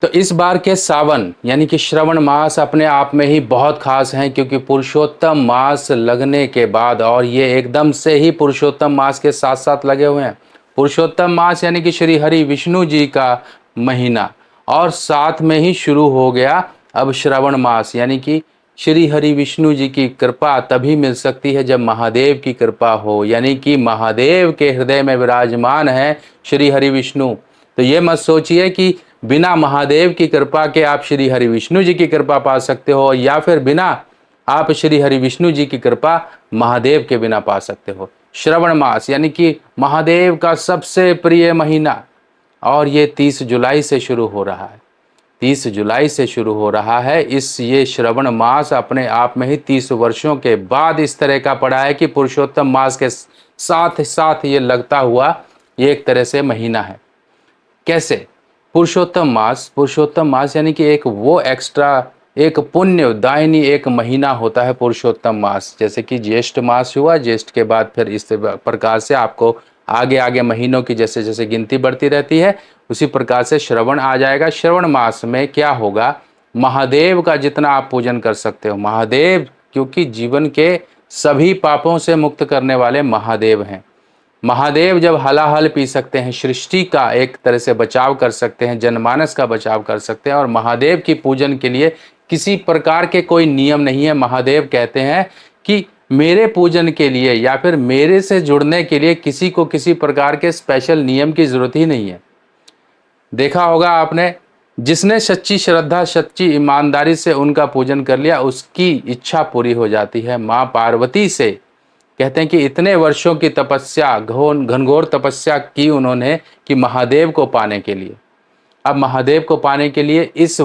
तो इस बार के सावन यानी कि श्रवण मास अपने आप में ही बहुत खास हैं, क्योंकि पुरुषोत्तम मास लगने के बाद, और ये एकदम से ही पुरुषोत्तम मास के साथ साथ लगे हुए हैं। पुरुषोत्तम मास यानी कि श्री हरि विष्णु जी का महीना, और साथ में ही शुरू हो गया अब श्रवण मास, यानी कि श्री हरि विष्णु जी की कृपा तभी मिल सकती है जब महादेव की कृपा हो, यानी कि महादेव के हृदय में विराजमान है श्री हरि विष्णु। तो ये मत सोचिए कि बिना महादेव की कृपा के आप श्री हरि विष्णु जी की कृपा पा सकते हो, या फिर बिना आप श्री हरि विष्णु जी की कृपा महादेव के बिना पा सकते हो। श्रवण मास यानी कि महादेव का सबसे प्रिय महीना, और ये 30 जुलाई से शुरू हो रहा है। 30 जुलाई से शुरू हो रहा है। ये श्रवण मास अपने आप में ही 30 वर्षों के बाद इस तरह का पड़ा है कि पुरुषोत्तम मास के साथ साथ ये लगता हुआ ये एक तरह से महीना है। कैसे? पुरुषोत्तम मास यानी कि एक वो एक्स्ट्रा, एक पुण्य दायनी एक महीना होता है पुरुषोत्तम मास। जैसे कि ज्येष्ठ मास हुआ, ज्येष्ठ के बाद फिर इस प्रकार से आपको आगे आगे महीनों की जैसे जैसे गिनती बढ़ती रहती है, उसी प्रकार से श्रवण आ जाएगा। श्रवण मास में क्या होगा, महादेव का जितना आप पूजन कर सकते हो, महादेव, क्योंकि जीवन के सभी पापों से मुक्त करने वाले महादेव हैं। महादेव जब हलाहल पी सकते हैं, सृष्टि का एक तरह से बचाव कर सकते हैं, जनमानस का बचाव कर सकते हैं, और महादेव की पूजन के लिए किसी प्रकार के कोई नियम नहीं है। महादेव कहते हैं कि मेरे पूजन के लिए या फिर मेरे से जुड़ने के लिए किसी को किसी प्रकार के स्पेशल नियम की जरूरत ही नहीं है। देखा होगा आपने, जिसने सच्ची श्रद्धा सच्ची ईमानदारी से उनका पूजन कर लिया, उसकी इच्छा पूरी हो जाती है। माँ पार्वती से कहते हैं कि इतने वर्षों की तपस्या, घनघोर तपस्या की उन्होंने कि महादेव को पाने के लिए। अब महादेव को पाने के लिए इस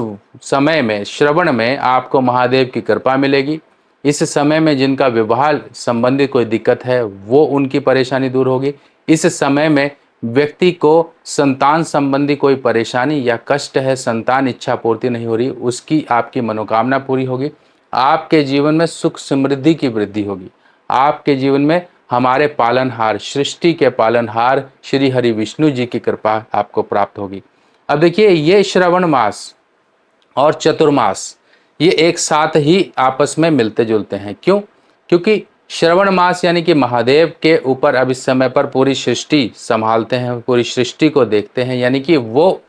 समय में, श्रवण में, आपको महादेव की कृपा मिलेगी। इस समय में जिनका विवाह संबंधी कोई दिक्कत है, वो उनकी परेशानी दूर होगी। इस समय में व्यक्ति को संतान संबंधी कोई परेशानी या कष्ट है, संतान इच्छा पूर्ति नहीं हो रही, उसकी आपकी मनोकामना पूरी होगी। आपके जीवन में सुख समृद्धि की वृद्धि होगी। आपके जीवन में हमारे पालनहार, सृष्टि के पालनहार श्री हरि विष्णु जी की कृपा आपको प्राप्त होगी। अब देखिए, ये श्रवण मास और चतुर्मास ये एक साथ ही आपस में मिलते जुलते हैं। क्यों? क्योंकि श्रवण मास यानी कि महादेव के ऊपर अब इस समय पर पूरी सृष्टि संभालते हैं, पूरी सृष्टि को देखते हैं, यानी कि वो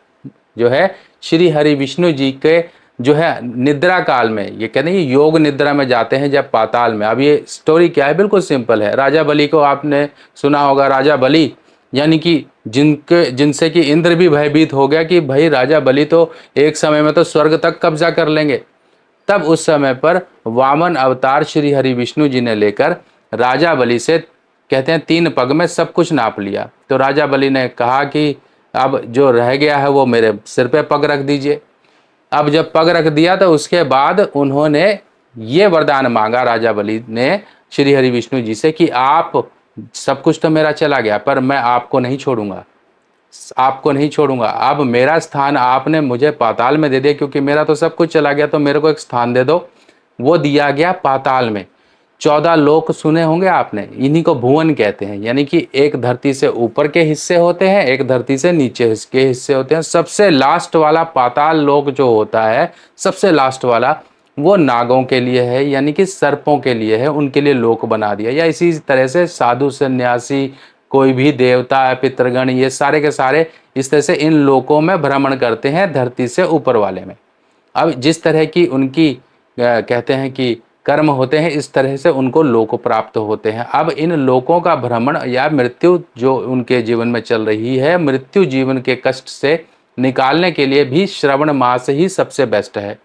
जो है श्री हरि विष्णु जी के जो है निद्रा काल में, ये कहते हैं योग निद्रा में जाते हैं जब पाताल में। अब ये स्टोरी क्या है, बिल्कुल सिंपल है। राजा बलि को आपने सुना होगा। राजा बलि यानी कि जिनसे कि इंद्र भी भयभीत हो गया कि भाई राजा बलि तो एक समय में तो स्वर्ग तक कब्जा कर लेंगे। तब उस समय पर वामन अवतार श्री हरि विष्णु जी ने लेकर राजा बलि से, कहते हैं 3 पग में सब कुछ नाप लिया। तो राजा बलि ने कहा कि अब जो रह गया है वो मेरे सिर पे पग रख दीजिए। अब जब पग रख दिया तो उसके बाद उन्होंने ये वरदान मांगा, राजा बलि ने श्री हरि विष्णु जी से, कि आप, सब कुछ तो मेरा चला गया पर मैं आपको नहीं छोड़ूंगा, आपको नहीं छोड़ूंगा। अब मेरा स्थान आपने मुझे पाताल में दे दिया, क्योंकि मेरा तो सब कुछ चला गया, तो मेरे को एक स्थान दे दो। वो दिया गया पाताल में। 14 लोक सुने होंगे आपने, इन्हीं को भुवन कहते हैं। यानी कि एक धरती से ऊपर के हिस्से होते हैं, एक धरती से नीचे के हिस्से होते हैं। सबसे लास्ट वाला पाताल लोक जो होता है, सबसे लास्ट वाला, वो नागों के लिए है, यानी कि सर्पों के लिए है, उनके लिए लोक बना दिया। या इसी तरह से साधु सन्यासी, कोई भी देवता, पितृगण, ये सारे के सारे इस तरह से इन लोकों में भ्रमण करते हैं, धरती से ऊपर वाले में। अब जिस तरह की उनकी कहते हैं कि कर्म होते हैं, इस तरह से उनको लोक प्राप्त होते हैं। अब इन लोकों का भ्रमण या मृत्यु जो उनके जीवन में चल रही है, मृत्यु जीवन के कष्ट से निकालने के लिए भी श्रवण मास ही सबसे बेस्ट है।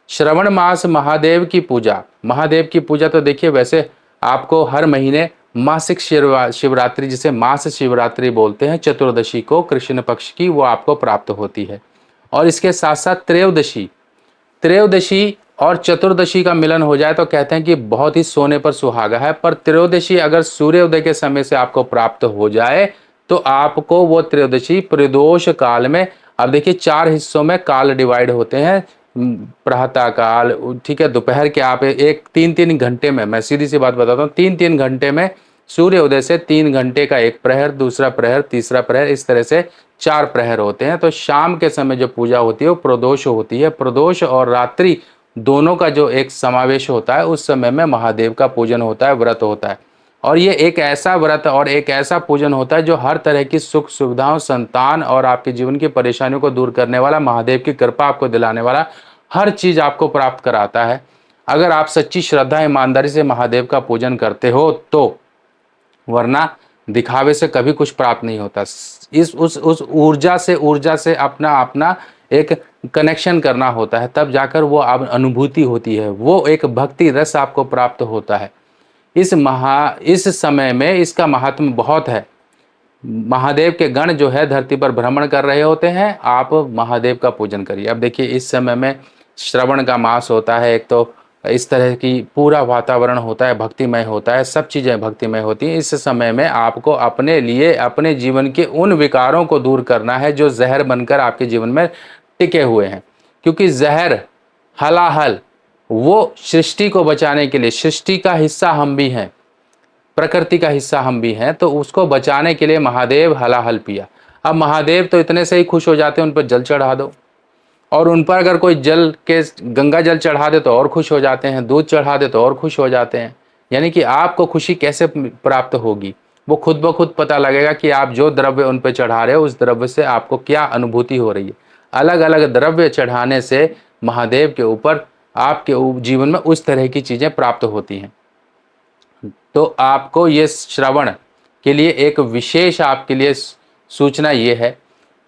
श्रवण मास महादेव की पूजा, महादेव की पूजा तो देखिए, वैसे आपको हर महीने मासिक शिवरात्रि, जिसे मास शिवरात्रि बोलते हैं, चतुर्दशी को, कृष्ण पक्ष की, वो आपको प्राप्त होती है। और इसके साथ साथ त्रयोदशी, त्रयोदशी और चतुर्दशी का मिलन हो जाए तो कहते हैं कि बहुत ही सोने पर सुहागा है। पर त्रयोदशी अगर सूर्योदय के समय से आपको प्राप्त हो जाए तो आपको वो त्रयोदशी प्रदोष काल में, अब देखिए 4 हिस्सों में काल डिवाइड होते हैं। प्रातः काल, ठीक है, दोपहर के आप एक 3-3 घंटे में, मैं सीधी सी बात बताता हूँ, 3-3 घंटे में सूर्य उदय से 3 घंटे का एक प्रहर, दूसरा प्रहर, तीसरा प्रहर, इस तरह से 4 प्रहर होते हैं। तो शाम के समय जो पूजा होती है वो प्रदोष होती है। प्रदोष और रात्रि दोनों का जो एक समावेश होता है, उस समय में महादेव का पूजन होता है, व्रत होता है। और ये एक ऐसा व्रत और एक ऐसा पूजन होता है जो हर तरह की सुख सुविधाओं, संतान और आपके जीवन की परेशानियों को दूर करने वाला, महादेव की कृपा आपको दिलाने वाला, हर चीज आपको प्राप्त कराता है। अगर आप सच्ची श्रद्धा ईमानदारी से महादेव का पूजन करते हो तो, वरना दिखावे से कभी कुछ प्राप्त नहीं होता। इस उस ऊर्जा से अपना अपना एक कनेक्शन करना होता है, तब जाकर वो अब अनुभूति होती है, वो एक भक्ति रस आपको प्राप्त होता है। इस समय में इसका महात्म बहुत है। महादेव के गण जो है धरती पर भ्रमण कर रहे होते हैं, आप महादेव का पूजन करिए। अब देखिए इस समय में श्रवण का मास होता है, एक तो इस तरह की पूरा वातावरण होता है, भक्तिमय होता है, सब चीज़ें भक्तिमय होती हैं। इस समय में आपको अपने लिए अपने जीवन के उन विकारों को दूर करना है जो जहर बनकर आपके जीवन में टिके हुए हैं। क्योंकि जहर, हलाहल, वो सृष्टि को बचाने के लिए, सृष्टि का हिस्सा हम भी हैं, प्रकृति का हिस्सा हम भी हैं, तो उसको बचाने के लिए महादेव हलाहल पिया। अब महादेव तो इतने से ही खुश हो जाते हैं, उन पर जल चढ़ा दो, और उन पर अगर कोई जल के गंगा जल चढ़ा दे तो और खुश हो जाते हैं, दूध चढ़ा दे तो और खुश हो जाते हैं। यानी कि आपको खुशी कैसे प्राप्त होगी, वो खुद ब खुद पता लगेगा कि आप जो द्रव्य उन पर चढ़ा रहे हो उस द्रव्य से आपको क्या अनुभूति हो रही है। अलग अलग द्रव्य चढ़ाने से महादेव के ऊपर आपके जीवन में उस तरह की चीज़ें प्राप्त होती हैं। तो आपको ये श्रवण के लिए एक विशेष आपके लिए सूचना ये है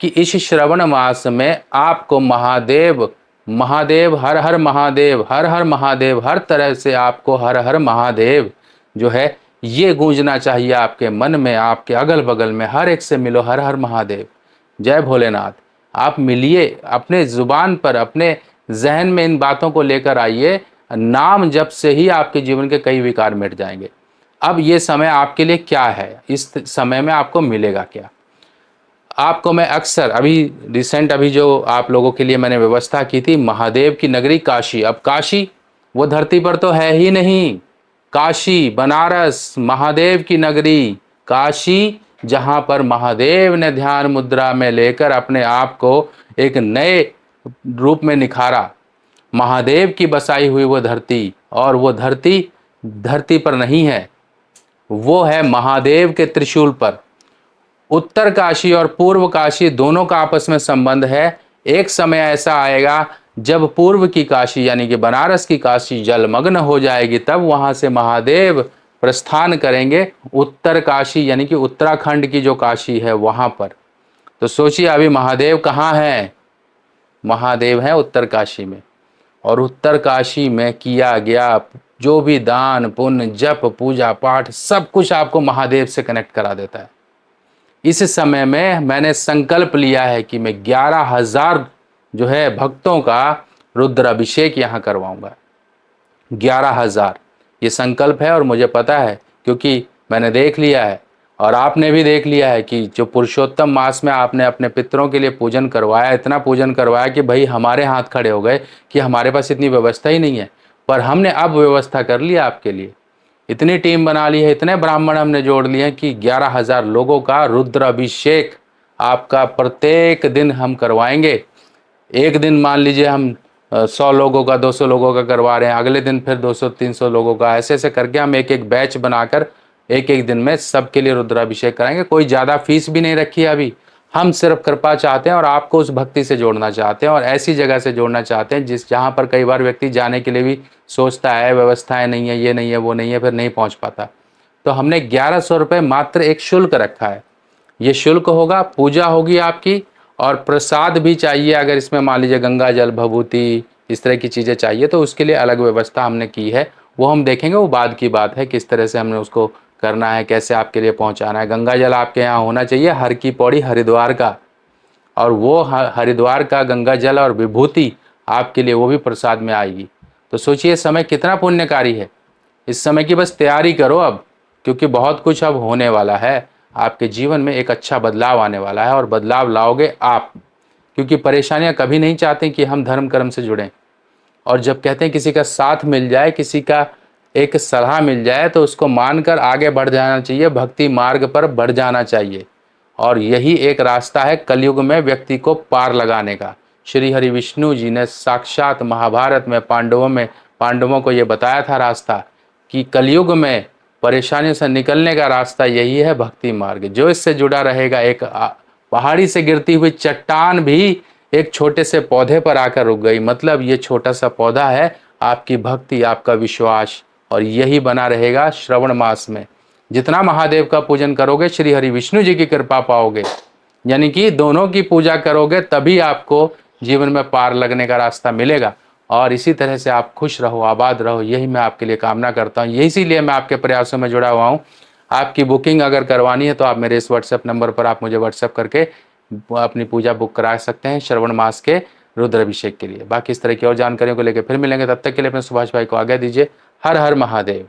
कि इस श्रवण मास में आपको महादेव महादेव हर हर महादेव, हर हर महादेव, हर तरह से आपको हर हर महादेव जो है ये गूंजना चाहिए आपके मन में, आपके अगल बगल में। हर एक से मिलो, हर हर महादेव, जय भोलेनाथ। आप मिलिए, अपने जुबान पर, अपने जहन में इन बातों को लेकर आइए। नाम जप से ही आपके जीवन के कई विकार मिट जाएंगे। अब ये समय आपके लिए क्या है, इस समय में आपको मिलेगा क्या? आपको मैं अक्सर अभी जो आप लोगों के लिए मैंने व्यवस्था की थी, महादेव की नगरी काशी। अब काशी वो धरती पर तो है ही नहीं, काशी बनारस महादेव की नगरी, काशी जहां पर महादेव ने ध्यान मुद्रा में लेकर अपने आप को एक नए रूप में निखारा। महादेव की बसाई हुई वो धरती, और वो धरती पर नहीं है, वो है महादेव के त्रिशूल पर। उत्तर काशी और पूर्व काशी दोनों का आपस में संबंध है। एक समय ऐसा आएगा जब पूर्व की काशी यानी कि बनारस की काशी जलमग्न हो जाएगी, तब वहां से महादेव प्रस्थान करेंगे उत्तर काशी यानी कि उत्तराखंड की जो काशी है वहां पर। तो सोचिए अभी महादेव कहाँ हैं? महादेव हैं उत्तर काशी में। और उत्तर काशी में किया गया जो भी दान पुण्य जप पूजा पाठ सब कुछ आपको महादेव से कनेक्ट करा देता है। इस समय में मैंने संकल्प लिया है कि मैं 11,000 जो है भक्तों का रुद्र अभिषेक यहाँ करवाऊंगा। 11,000 ये संकल्प है, और मुझे पता है क्योंकि मैंने देख लिया है और आपने भी देख लिया है कि जो पुरुषोत्तम मास में आपने अपने पितरों के लिए पूजन करवाया, इतना पूजन करवाया कि भाई हमारे हाथ खड़े हो गए कि हमारे पास इतनी व्यवस्था ही नहीं है, पर हमने अब व्यवस्था कर ली आपके लिए। इतनी टीम बना ली है, इतने ब्राह्मण हमने जोड़ लिए हैं कि 11,000 लोगों का रुद्र अभिषेक आपका प्रत्येक दिन हम करवाएंगे। एक दिन मान लीजिए हम 100 लोगों का 200 लोगों का करवा रहे हैं, अगले दिन फिर 200-300 लोगों का, ऐसे ऐसे करके हम एक एक बैच बनाकर एक एक दिन में सबके लिए रुद्राभिषेक कराएंगे। कोई ज़्यादा फीस भी नहीं रखी है अभी, हम सिर्फ कृपा चाहते हैं और आपको उस भक्ति से जोड़ना चाहते हैं, और ऐसी जगह से जोड़ना चाहते हैं जहाँ पर कई बार व्यक्ति जाने के लिए भी सोचता है, व्यवस्थाएं नहीं है, ये नहीं है, वो नहीं है, फिर नहीं पहुँच पाता। तो हमने 1100 रुपये मात्र एक शुल्क रखा है। ये शुल्क होगा, पूजा होगी आपकी, और प्रसाद भी चाहिए। अगर इसमें मान लीजिए गंगा जल भभूति इस तरह की चीज़ें चाहिए तो उसके लिए अलग व्यवस्था हमने की है, वो हम देखेंगे, वो बाद की बात है किस तरह से हमने उसको करना है, कैसे आपके लिए पहुंचाना है। गंगा जल आपके यहाँ होना चाहिए हर की पौड़ी हरिद्वार का, और वो हरिद्वार का गंगा जल और विभूति आपके लिए वो भी प्रसाद में आएगी। तो सोचिए समय कितना पुण्यकारी है। इस समय की बस तैयारी करो अब, क्योंकि बहुत कुछ अब होने वाला है आपके जीवन में, एक अच्छा बदलाव आने वाला है, और बदलाव लाओगे आप, क्योंकि परेशानियां कभी नहीं चाहते कि हम धर्म कर्म से जुड़ें। और जब कहते हैं किसी का साथ मिल जाए, किसी का एक सलाह मिल जाए तो उसको मानकर आगे बढ़ जाना चाहिए, भक्ति मार्ग पर बढ़ जाना चाहिए। और यही एक रास्ता है कलयुग में व्यक्ति को पार लगाने का। श्री हरि विष्णु जी ने साक्षात महाभारत में पांडवों को ये बताया था रास्ता, कि कलयुग में परेशानियों से निकलने का रास्ता यही है भक्ति मार्ग। जो इससे जुड़ा रहेगा, एक पहाड़ी से गिरती हुई चट्टान भी एक छोटे से पौधे पर आकर रुक गई। मतलब ये छोटा सा पौधा है आपकी भक्ति, आपका विश्वास, और यही बना रहेगा श्रवण मास में। जितना महादेव का पूजन करोगे, श्री हरि विष्णु जी की कृपा पाओगे, यानी कि दोनों की पूजा करोगे, तभी आपको जीवन में पार लगने का रास्ता मिलेगा। और इसी तरह से आप खुश रहो, आबाद रहो, यही मैं आपके लिए कामना करता हूँ। इसीलिए मैं आपके प्रयासों में जुड़ा हुआ हूँ। आपकी बुकिंग अगर करवानी है तो आप मेरे इस व्हाट्सएप नंबर पर आप मुझे व्हाट्सएप करके अपनी पूजा बुक करा सकते हैं श्रवण मास के रुद्राभिषेक के लिए। बाकी इस तरह की और जानकारियों को लेकर फिर मिलेंगे, तब तक के लिए अपने सुभाष भाई को आज्ञा दीजिए। हर हर महादेव।